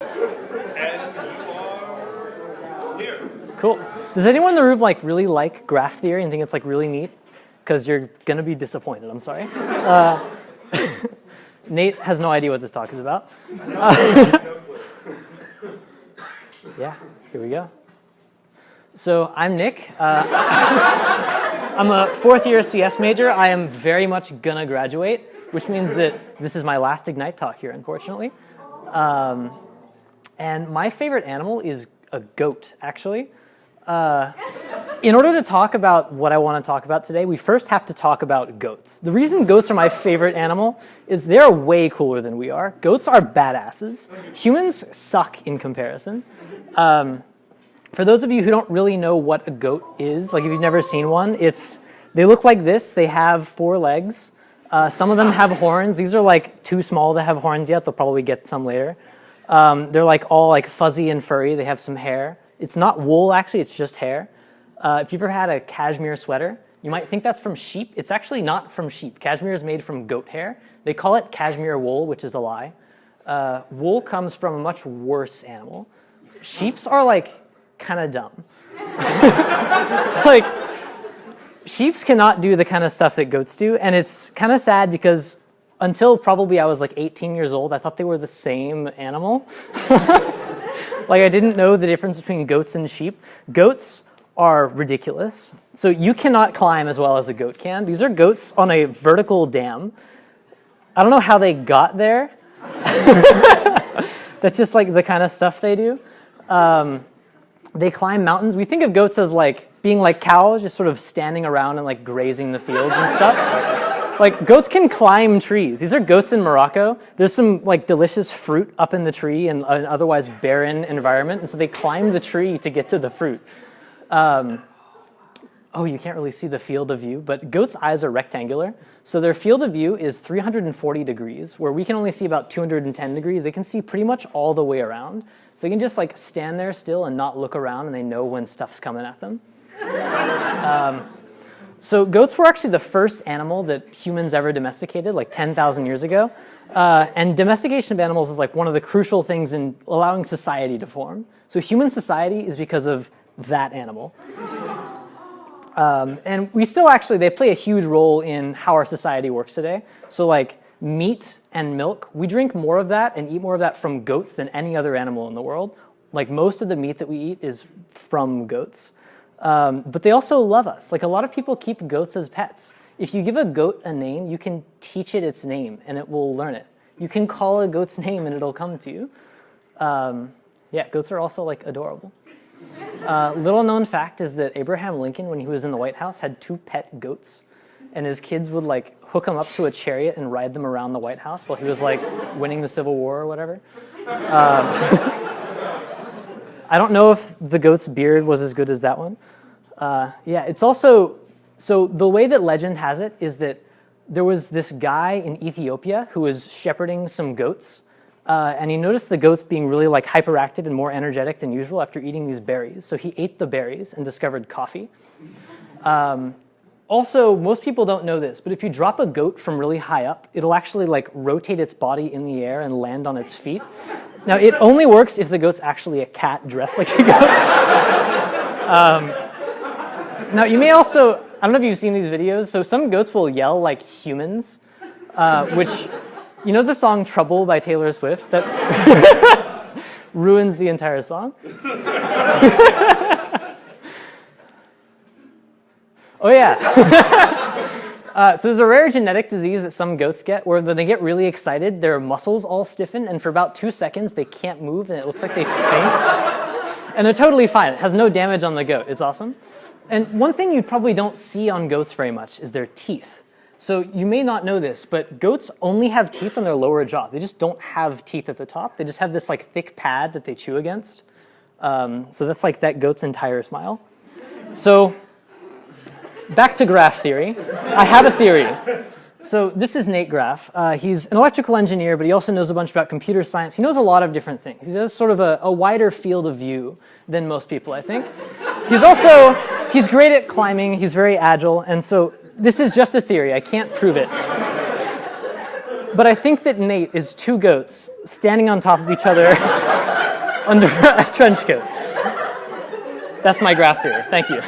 And you are here. Cool. Does anyone in the room really like graph theory and think it's really neat? Because you're gonna be disappointed. I'm sorry. Nate has no idea what this talk is about. Yeah, here we go. So I'm Nick. I'm a fourth-year CS major. I am very much gonna graduate, which means that this is my last Ignite talk here, unfortunately. And my favorite animal is a goat, actually. In order to talk about what I want to talk about today, we first have to talk about goats. The reason goats are my favorite animal is they're way cooler than we are. Goats are badasses. Humans suck in comparison. For those of you who don't really know what a goat is, if you've never seen one, they look like this. They have 4 legs. Some of them have horns. These are too small to have horns yet. They'll probably get some later. They're all fuzzy and furry. They have some hair. It's not wool, actually. It's just hair. If you've ever had a cashmere sweater, you might think that's from sheep. It's actually not from sheep. Cashmere is made from goat hair. They call it cashmere wool, which is a lie. Wool comes from a much worse animal. Sheeps are kind of dumb. Sheeps cannot do the kind of stuff that goats do, and it's kind of sad because until probably I was 18 years old, I thought they were the same animal. I didn't know the difference between goats and sheep. Goats are ridiculous. So you cannot climb as well as a goat can. These are goats on a vertical dam. I don't know how they got there. That's just the kind of stuff they do. They climb mountains. We think of goats as being like cows, just sort of standing around and grazing the fields and stuff. Goats can climb trees. These are goats in Morocco. There's some delicious fruit up in the tree in an otherwise barren environment, and so they climb the tree to get to the fruit. Oh, you can't really see the field of view, but goats' eyes are rectangular, so their field of view is 340 degrees, where we can only see about 210 degrees. They can see pretty much all the way around, so they can just stand there still and not look around, and they know when stuff's coming at them. So goats were actually the first animal that humans ever domesticated, 10,000 years ago. And domestication of animals is one of the crucial things in allowing society to form. So human society is because of that animal. And we still they play a huge role in how our society works today. So meat and milk, we drink more of that and eat more of that from goats than any other animal in the world. Most of the meat that we eat is from goats. But they also love us. A lot of people keep goats as pets. If you give a goat a name, you can teach it its name, and it will learn it. You can call a goat's name, and it'll come to you. Yeah, goats are also, adorable. Little known fact is that Abraham Lincoln, when he was in the White House, had 2 pet goats, and his kids would, hook them up to a chariot and ride them around the White House while he was, winning the Civil War or whatever. I don't know if the goat's beard was as good as that one. Yeah, it's also, so the way that legend has it is that there was this guy in Ethiopia who was shepherding some goats, and he noticed the goats being really hyperactive and more energetic than usual after eating these berries. So he ate the berries and discovered coffee. Also, most people don't know this, but if you drop a goat from really high up, it'll actually rotate its body in the air and land on its feet. Now, it only works if the goat's actually a cat dressed like a goat. Now, you may also, I don't know if you've seen these videos, so some goats will yell like humans, which, you know the song Trouble by Taylor Swift? That ruins the entire song. Oh, yeah. So there's a rare genetic disease that some goats get where when they get really excited, their muscles all stiffen, and for about 2 seconds, they can't move, and it looks like they faint. And they're totally fine. It has no damage on the goat. It's awesome. And one thing you probably don't see on goats very much is their teeth. So you may not know this, but goats only have teeth on their lower jaw. They just don't have teeth at the top. They just have this thick pad that they chew against. So that's that goat's entire smile. So back to graph theory. I have a theory. So this is Nate Graff. He's an electrical engineer, but he also knows a bunch about computer science. He knows a lot of different things. He has sort of a wider field of view than most people, I think. He's great at climbing. He's very agile. And so this is just a theory. I can't prove it. But I think that Nate is 2 goats standing on top of each other under a trench coat. That's my graph theory. Thank you.